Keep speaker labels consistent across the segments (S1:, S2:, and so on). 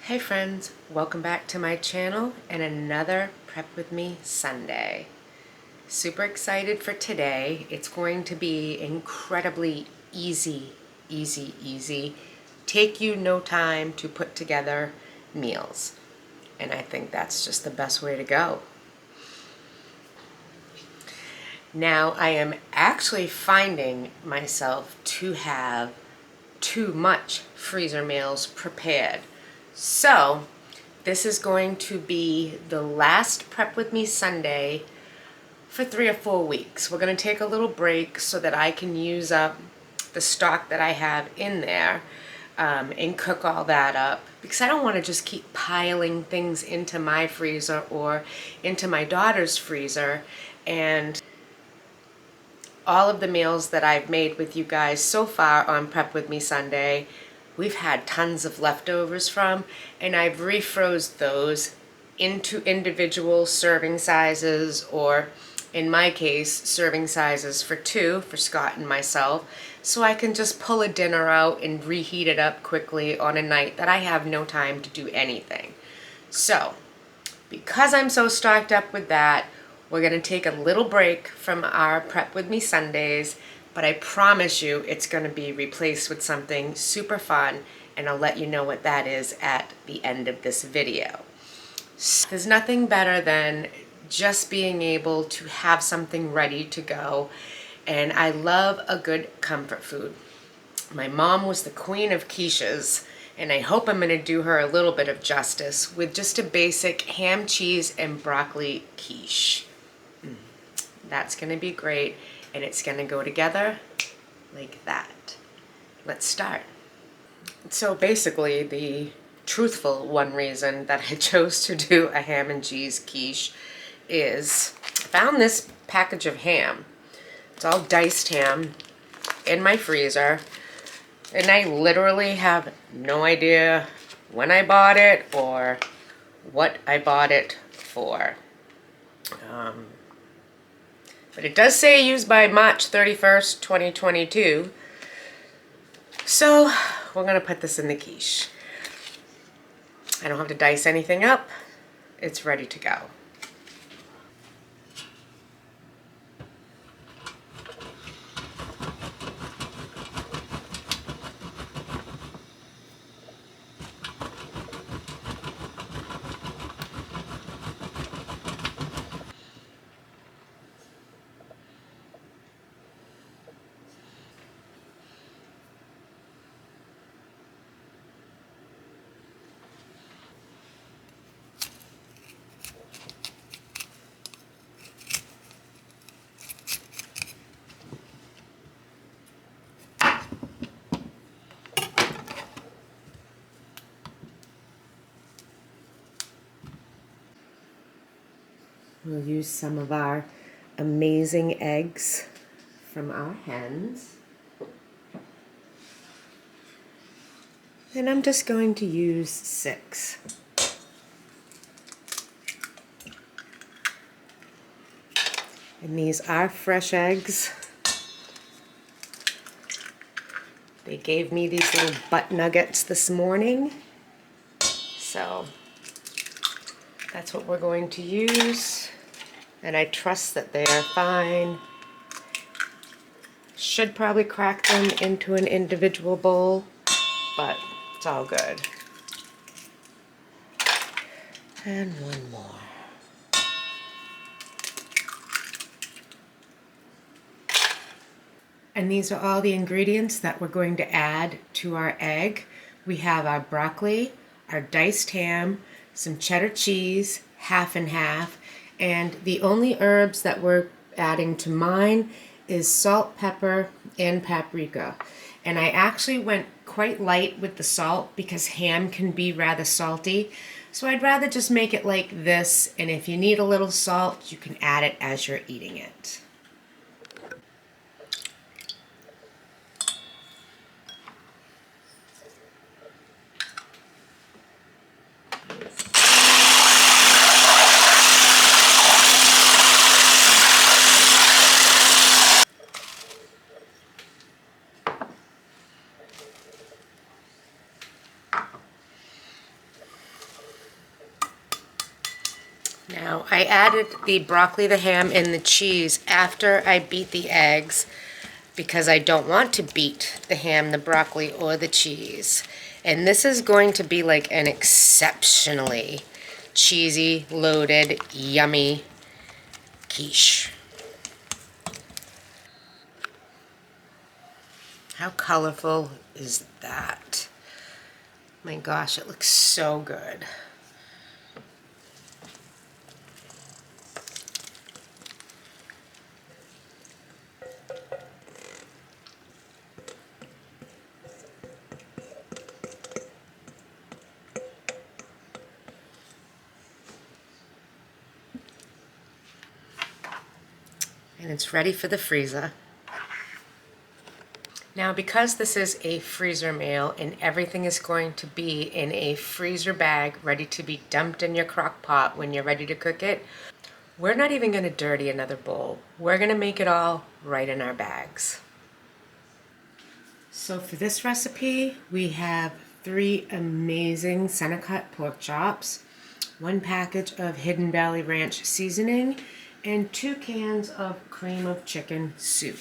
S1: Hey friends, welcome back to my channel and another Prep With Me Sunday. Super excited for today. It's going to be incredibly easy. Take you no time to put together meals. And I think that's just the best way to go. Now I am actually finding myself to have too much freezer meals prepared. So this is going to be the last Prep With Me Sunday for 3 or 4 weeks. We're going to take a little break so that I can use up the stock that I have in there and cook all that up, because I don't want to just keep piling things into my freezer or into my daughter's freezer. And all of the meals that I've made with you guys so far on Prep With Me Sunday, we've had tons of leftovers from, and I've refroze those into individual serving sizes, or in my case, serving sizes for 2 for Scott and myself, so I can just pull a dinner out and reheat it up quickly on a night that I have no time to do anything. So, because I'm so stocked up with that, we're going to take a little break from our Prep With Me Sundays, but I promise you it's going to be replaced with something super fun, and I'll let you know what that is at the end of this video. There's nothing better than just being able to have something ready to go, and I love a good comfort food. My mom was the queen of quiches, and I hope I'm going to do her a little bit of justice with just a basic ham, cheese, and broccoli quiche. That's going to be great, and it's going to go together like that. Let's start. So basically, the truthful one reason that I chose to do a ham and cheese quiche is I found this package of ham. It's all diced ham in my freezer, and I literally have no idea when I bought it or what I bought it for. But it does say used by March 31st, 2022. So we're going to put this in the quiche. I don't have to dice anything up. It's ready to go. We'll use some of our amazing eggs from our hens. And I'm just going to use 6. And these are fresh eggs. They gave me these little butt nuggets this morning. So that's what we're going to use. And I trust that they are fine. Should probably crack them into an individual bowl, but it's all good. And one more. And these are all the ingredients that we're going to add to our egg. We have our broccoli, our diced ham, some cheddar cheese, half and half, and the only herbs that we're adding to mine is salt, pepper, and paprika. And I actually went quite light with the salt because ham can be rather salty. So I'd rather just make it like this, and if you need a little salt, you can add it as you're eating it. Now, I added the broccoli, the ham, and the cheese after I beat the eggs because I don't want to beat the ham, the broccoli, or the cheese. And this is going to be like an exceptionally cheesy, loaded, yummy quiche. How colorful is that? My gosh, it looks so good. And it's ready for the freezer. Now, because this is a freezer meal and everything is going to be in a freezer bag ready to be dumped in your crock pot when you're ready to cook it, we're not even going to dirty another bowl. We're going to make it all right in our bags. So for this recipe, we have 3 amazing center cut pork chops, 1 package of Hidden Valley Ranch seasoning, and 2 cans of cream of chicken soup.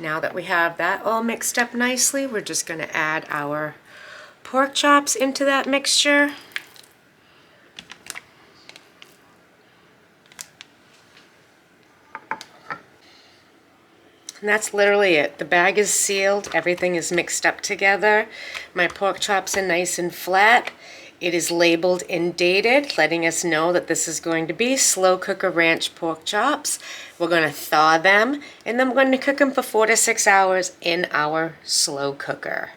S1: Now that we have that all mixed up nicely, we're just going to add our pork chops into that mixture. And that's literally it. The bag is sealed. Everything is mixed up together. My pork chops are nice and flat. It is labeled and dated, letting us know that this is going to be slow cooker ranch pork chops. We're going to thaw them, and then we're going to cook them for 4 to 6 hours in our slow cooker.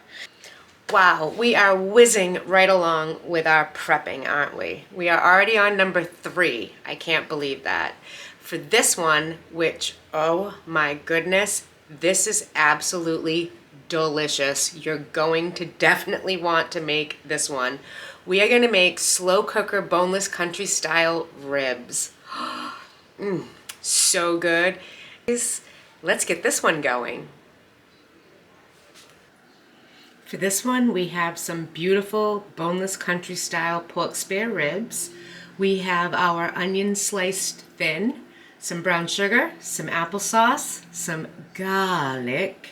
S1: Wow, we are whizzing right along with our prepping, aren't we? We are already on number 3. I can't believe that. For this one, which, oh my goodness, this is absolutely delicious. You're going to definitely want to make this one. We are going to make slow cooker boneless country style ribs. So good. Let's get this one going. For this one, we have some beautiful boneless country style pork spare ribs. We have our onions sliced thin, some brown sugar, some applesauce, some garlic.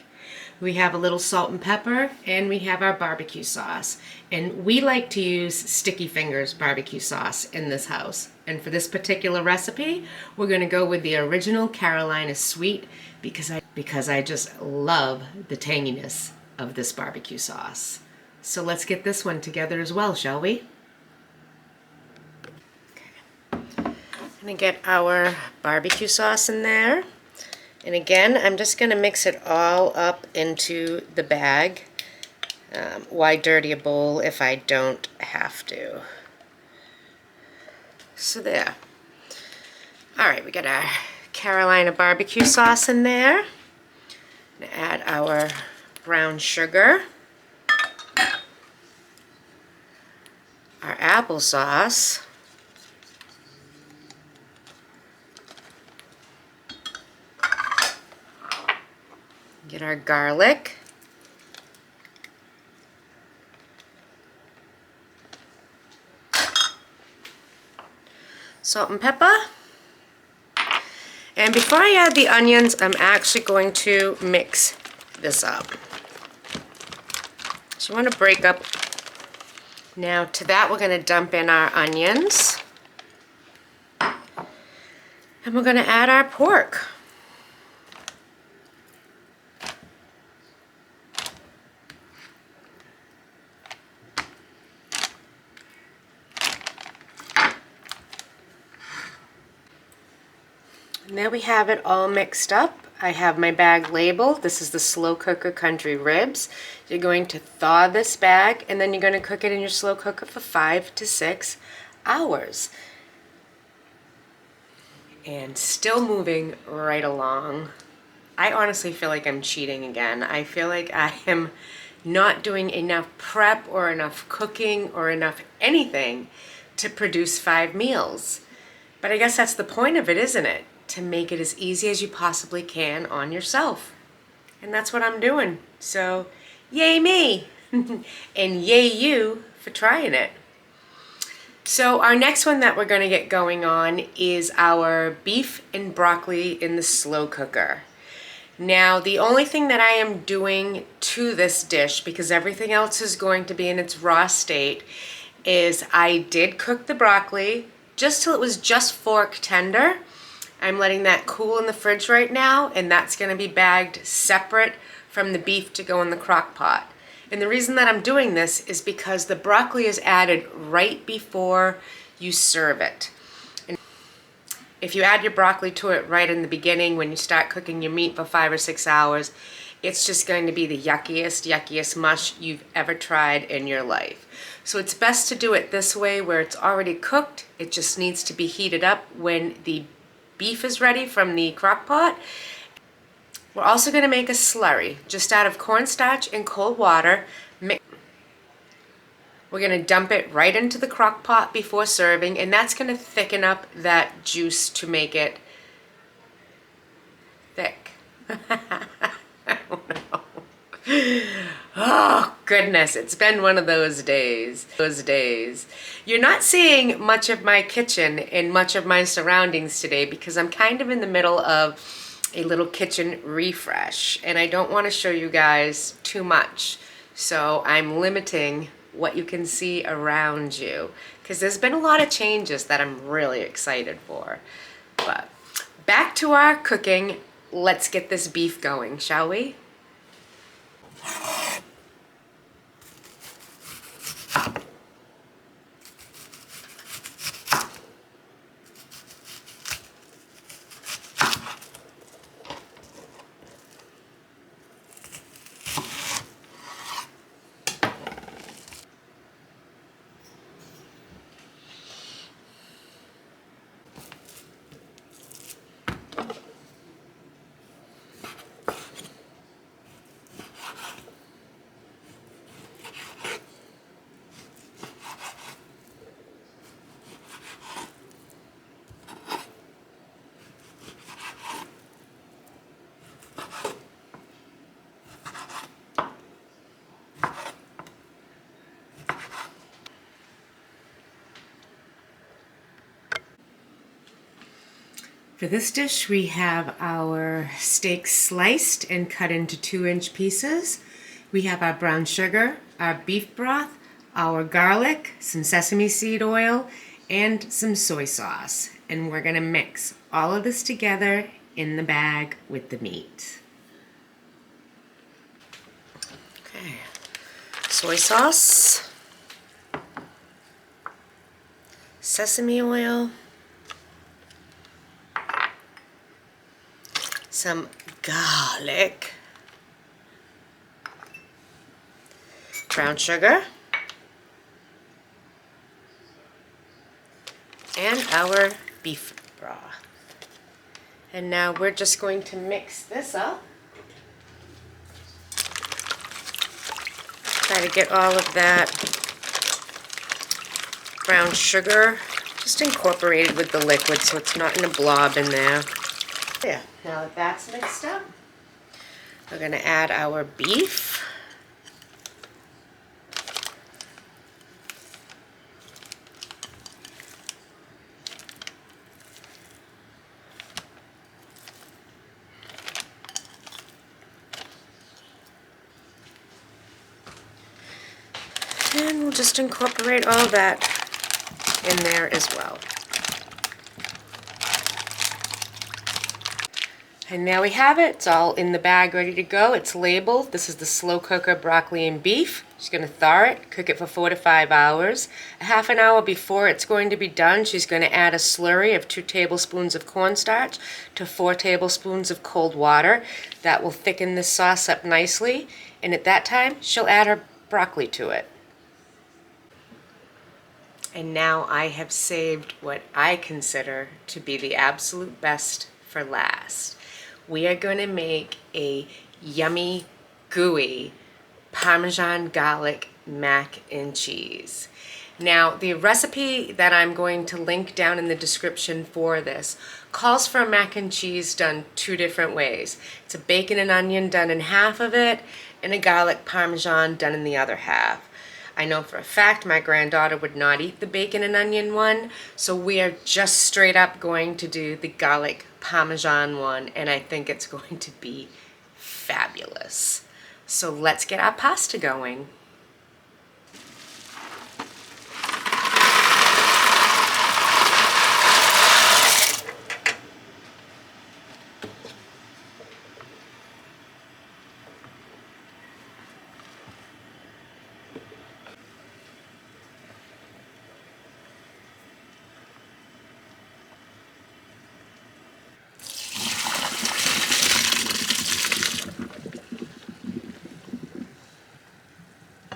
S1: We have a little salt and pepper, and we have our barbecue sauce. And we like to use Sticky Fingers barbecue sauce in this house. And for this particular recipe, we're going to go with the original Carolina Sweet because I just love the tanginess of this barbecue sauce. So let's get this one together as well, shall we? Okay. I'm going to get our barbecue sauce in there. And again, I'm just going to mix it all up into the bag. Why dirty a bowl if I don't have to? So there. All right, we got our Carolina barbecue sauce in there. I'm going to add our brown sugar, our applesauce, get our garlic, salt and pepper. And before I add the onions, I'm actually going to mix this up. So you want to break up. Now to that we're going to dump in our onions. And we're going to add our pork. And there we have it all mixed up. I have my bag labeled. This is the slow cooker country ribs. You're going to thaw this bag and then you're going to cook it in your slow cooker for 5 to 6 hours. and still moving right along. I honestly feel like I'm cheating again. I feel like I am not doing enough prep or enough cooking or enough anything to produce 5 meals. But I guess that's the point of it, isn't it? To make it as easy as you possibly can on yourself. And that's what I'm doing. So, yay me! And yay you for trying it. So our next one that we're going to get going on is our beef and broccoli in the slow cooker. Now, the only thing that I am doing to this dish, because everything else is going to be in its raw state, is I did cook the broccoli just till it was just fork tender. I'm letting that cool in the fridge right now, and that's going to be bagged separate from the beef to go in the crock pot. And the reason that I'm doing this is because the broccoli is added right before you serve it. And if you add your broccoli to it right in the beginning when you start cooking your meat for 5 or 6 hours, it's just going to be the yuckiest mush you've ever tried in your life. So it's best to do it this way where it's already cooked. It just needs to be heated up when the beef is ready from the crock pot. We're also going to make a slurry just out of cornstarch and cold water. We're going to dump it right into the crock pot before serving, and that's going to thicken up that juice to make it thick. Oh no. Oh goodness, it's been one of those days. You're not seeing much of my kitchen and much of my surroundings today because I'm kind of in the middle of a little kitchen refresh, and I don't want to show you guys too much, so I'm limiting what you can see around you because there's been a lot of changes that I'm really excited for. But back to our cooking. Let's get this beef going, shall we? For this dish, we have our steak sliced and cut into 2-inch pieces. We have our brown sugar, our beef broth, our garlic, some sesame seed oil, and some soy sauce. And we're gonna mix all of this together in the bag with the meat. Okay, soy sauce, sesame oil, some garlic, brown sugar, and our beef broth. And now we're just going to mix this up. Try to get all of that brown sugar just incorporated with the liquid so it's not in a blob in there. There, now that that's mixed up, we're going to add our beef. And we'll just incorporate all that in there as well. And now we have it. It's all in the bag ready to go. It's labeled. This is the slow cooker broccoli and beef. She's going to thaw it, cook it for 4 to 5 hours. A half an hour before it's going to be done, she's going to add a slurry of 2 tablespoons of cornstarch to 4 tablespoons of cold water. That will thicken this sauce up nicely. And at that time, she'll add her broccoli to it. And now I have saved what I consider to be the absolute best for last. We are going to make a yummy, gooey Parmesan garlic mac and cheese. Now, the recipe that I'm going to link down in the description for this calls for a mac and cheese done two different ways. It's a bacon and onion done in half of it, and a garlic Parmesan done in the other half. I know for a fact my granddaughter would not eat the bacon and onion one, so we are just straight up going to do the garlic Parmesan one, and I think it's going to be fabulous. So let's get our pasta going.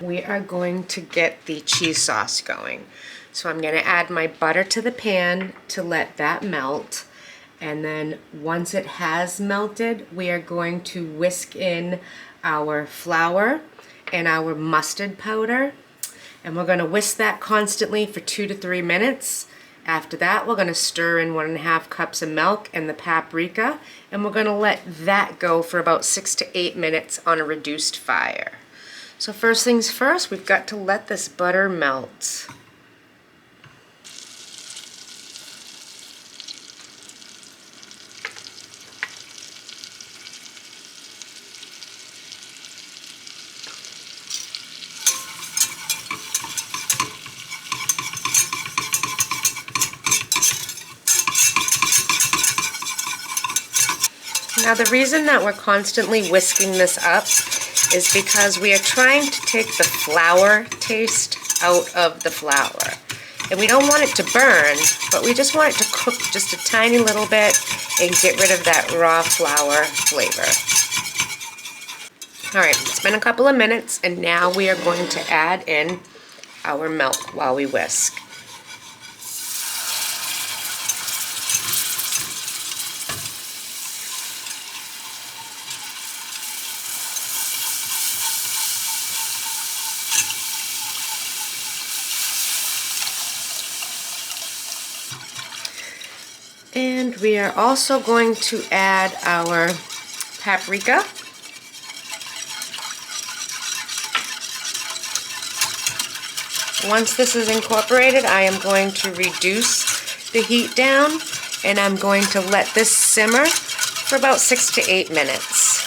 S1: We are going to get the cheese sauce going. So I'm going to add my butter to the pan to let that melt. And then once it has melted, we are going to whisk in our flour and our mustard powder. And we're going to whisk that constantly for 2 to 3 minutes. After that, we're going to stir in 1.5 cups of milk and the paprika. And we're going to let that go for about 6 to 8 minutes on a reduced fire. So first things first, we've got to let this butter melt. Now the reason that we're constantly whisking this up is because we are trying to take the flour taste out of the flour. And we don't want it to burn, but we just want it to cook just a tiny little bit and get rid of that raw flour flavor. All right, it's been a couple of minutes, and now we are going to add in our milk while we whisk. And we are also going to add our paprika. Once this is incorporated, I am going to reduce the heat down, and I'm going to let this simmer for about 6 to 8 minutes.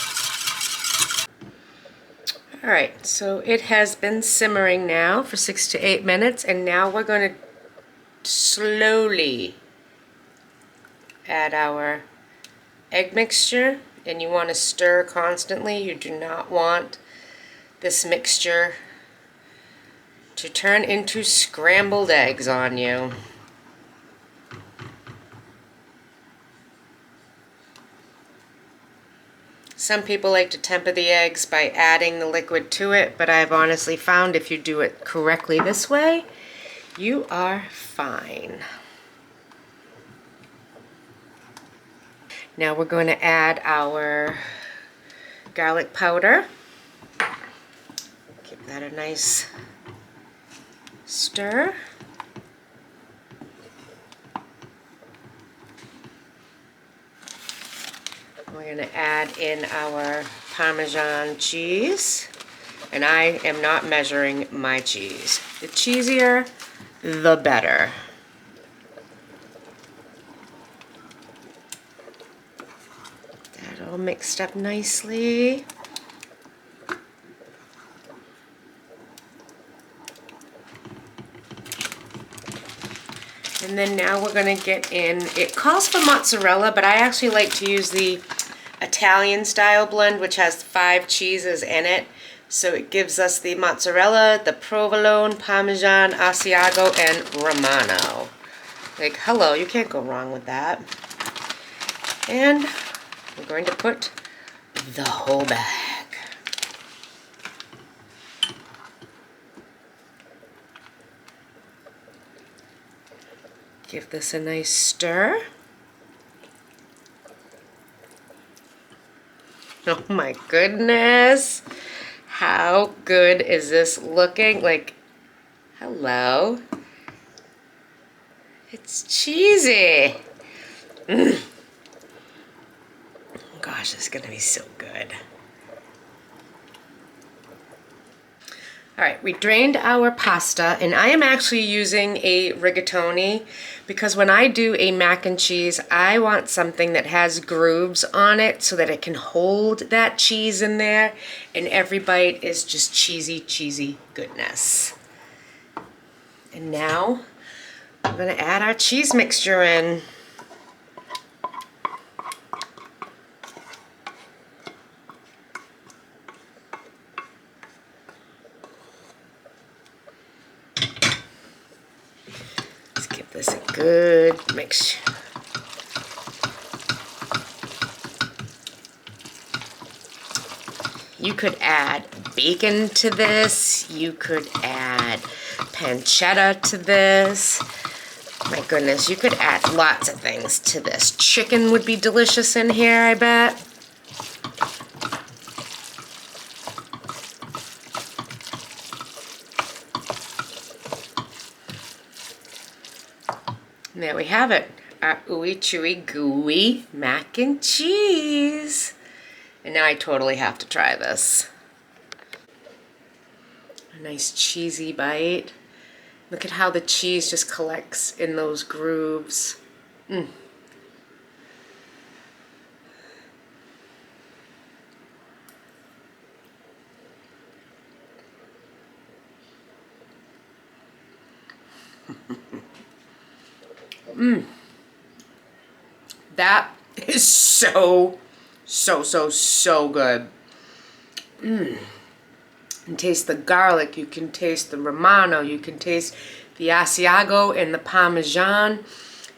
S1: All right, so it has been simmering now for 6 to 8 minutes, and now we're going to slowly add our egg mixture, and you want to stir constantly. You do not want this mixture to turn into scrambled eggs on you. Some people like to temper the eggs by adding the liquid to it, but I've honestly found if you do it correctly this way, you are fine. Now we're going to add our garlic powder. Give that a nice stir. We're going to add in our Parmesan cheese. And I am not measuring my cheese. The cheesier, the better. That all mixed up nicely. And then now we're going to get in, it calls for mozzarella, but I actually like to use the Italian style blend, which has 5 cheeses in it. So it gives us the mozzarella, the provolone, Parmesan, Asiago, and Romano. Like, hello, you can't go wrong with that. And we're going to put the whole bag. Give this a nice stir. Oh my goodness. How good is this looking? Like, hello. It's cheesy. Gosh, this is gonna be so good. All right, we drained our pasta, and I am actually using a rigatoni because when I do a mac and cheese, I want something that has grooves on it so that it can hold that cheese in there, and every bite is just cheesy, cheesy goodness. And now we're gonna add our cheese mixture in. This a good mixture. You could add bacon to this. You could add pancetta to this. My goodness, you could add lots of things to this. Chicken would be delicious in here, I bet. And there we have it, our ooey chewy gooey mac and cheese. And now I totally have to try this. A nice cheesy bite. Look at how the cheese just collects in those grooves. That is so good. You can taste the garlic, you can taste the Romano, you can taste the Asiago and the Parmesan,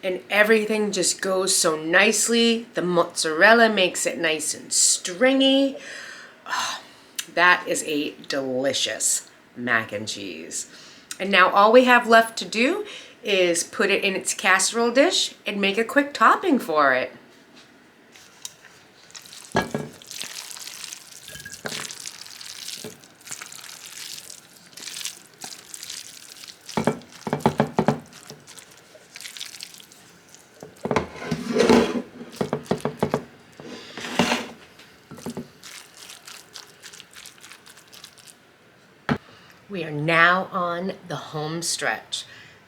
S1: and everything just goes so nicely. The mozzarella makes it nice and stringy. Oh, that is a delicious mac and cheese. And now all we have left to do is put it in its casserole dish and make a quick topping for it. We are now on the home stretch.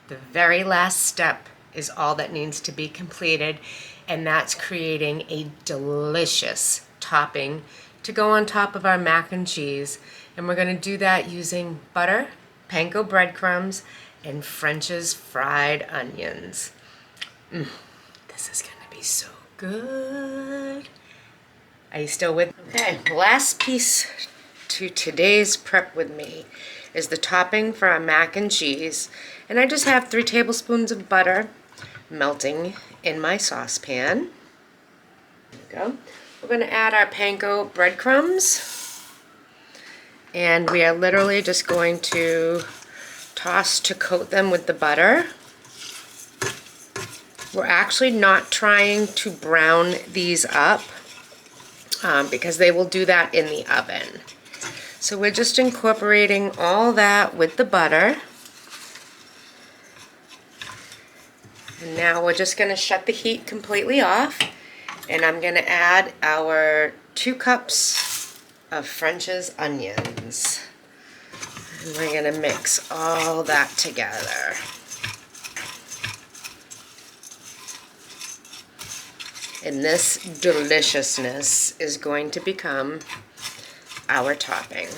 S1: The very last step is all that needs to be completed, and that's creating a delicious topping to go on top of our mac and cheese. And we're gonna do that using butter, panko breadcrumbs, and French's fried onions. This is gonna be so good. Are you still with me? Okay, last piece to today's prep with me is the topping for our mac and cheese. And I just have 3 tablespoons of butter melting in my saucepan. There we go. We're gonna add our panko breadcrumbs. And we are literally just going to toss to coat them with the butter. We're actually not trying to brown these up because they will do that in the oven. So we're just incorporating all that with the butter. And now we're just gonna shut the heat completely off, and I'm gonna add our 2 cups of French's onions. And we're gonna mix all that together. And this deliciousness is going to become our topping.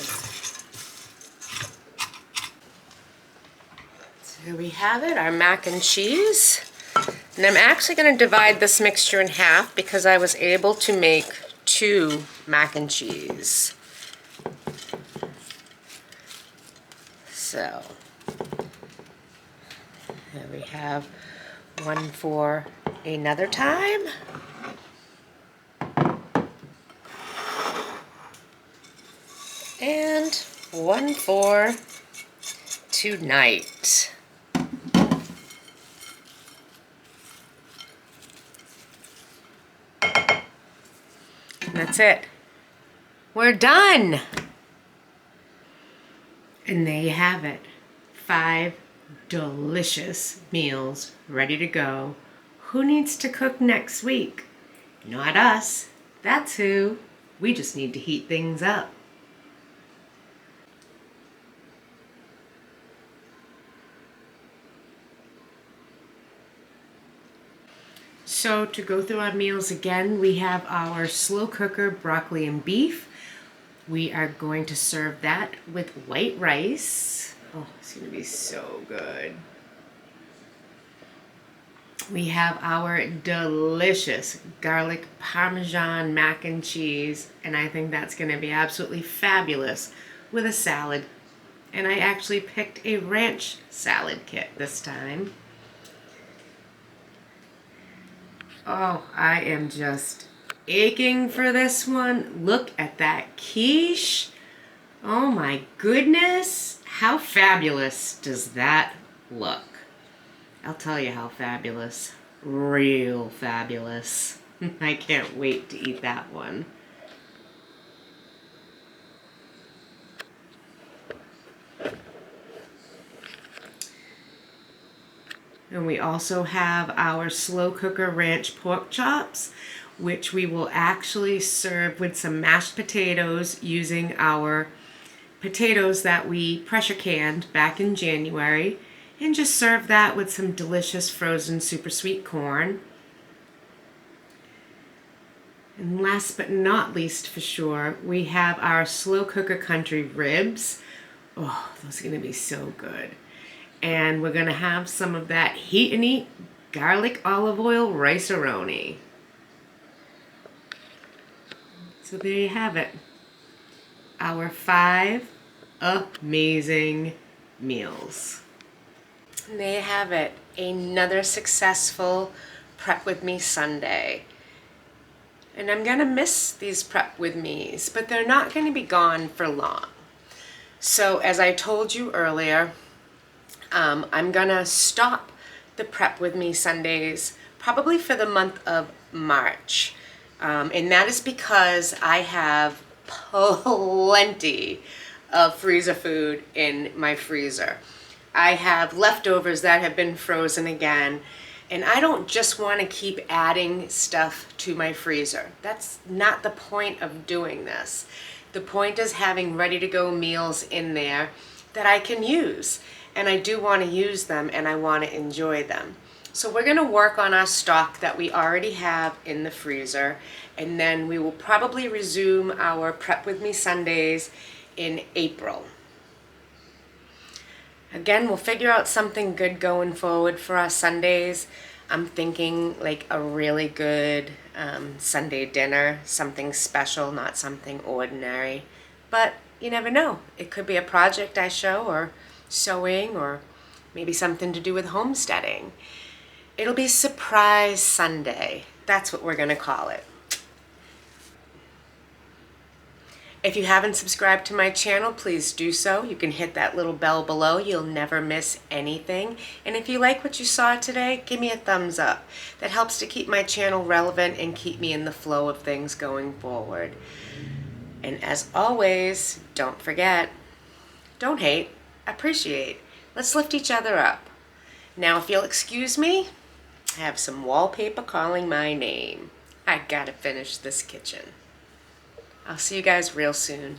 S1: So here we have it, our mac and cheese. And I'm actually going to divide this mixture in half because I was able to make 2 mac and cheese. So here we have one for another time. And one for tonight. that's it. We're done. And there you have it. 5 delicious meals ready to go. Who needs to cook next week? Not us. That's who. We just need to heat things up. So to go through our meals again, we have our slow cooker broccoli and beef. We are going to serve that with white rice. Oh, it's going to be so good. We have our delicious garlic parmesan mac and cheese, and I think that's going to be absolutely fabulous with a salad. And I actually picked a ranch salad kit this time. Oh, I am just aching for this one. Look at that quiche. Oh my goodness. How fabulous does that look? I'll tell you how fabulous. Real fabulous. I can't wait to eat that one. And we also have our slow cooker ranch pork chops, which we will actually serve with some mashed potatoes using our potatoes that we pressure canned back in January, and just serve that with some delicious frozen super sweet corn. And last but not least for sure, we have our slow cooker country ribs. Oh, those are going to be so good. And we're going to have some of that heat and eat garlic olive oil rice-a-roni. So there you have it. Our 5 amazing meals. And there you have it. Another successful Prep With Me Sunday. And I'm going to miss these Prep With Me's, but they're not going to be gone for long. So as I told you earlier, I'm gonna stop the Prep With Me Sundays probably for the month of March. And that is because I have plenty of freezer food in my freezer. I have leftovers that have been frozen again, and I don't just want to keep adding stuff to my freezer. That's not the point of doing this. The point is having ready-to-go meals in there that I can use. And I do want to use them, and I want to enjoy them. So we're going to work on our stock that we already have in the freezer, and then we will probably resume our Prep With Me Sundays in April. Again, we'll figure out something good going forward for our Sundays. I'm thinking like a really good Sunday dinner, something special, not something ordinary. But you never know. It could be a project I show, or sewing, or maybe something to do with homesteading. It'll be Surprise Sunday. That's what we're going to call it. If you haven't subscribed to my channel, please do so. You can hit that little bell below. You'll never miss anything. And if you like what you saw today, give me a thumbs up. That helps to keep my channel relevant and keep me in the flow of things going forward. And as always, don't forget, don't hate, appreciate. Let's lift each other up. Now, if you'll excuse me, I have some wallpaper calling my name. I gotta finish this kitchen. I'll see you guys real soon.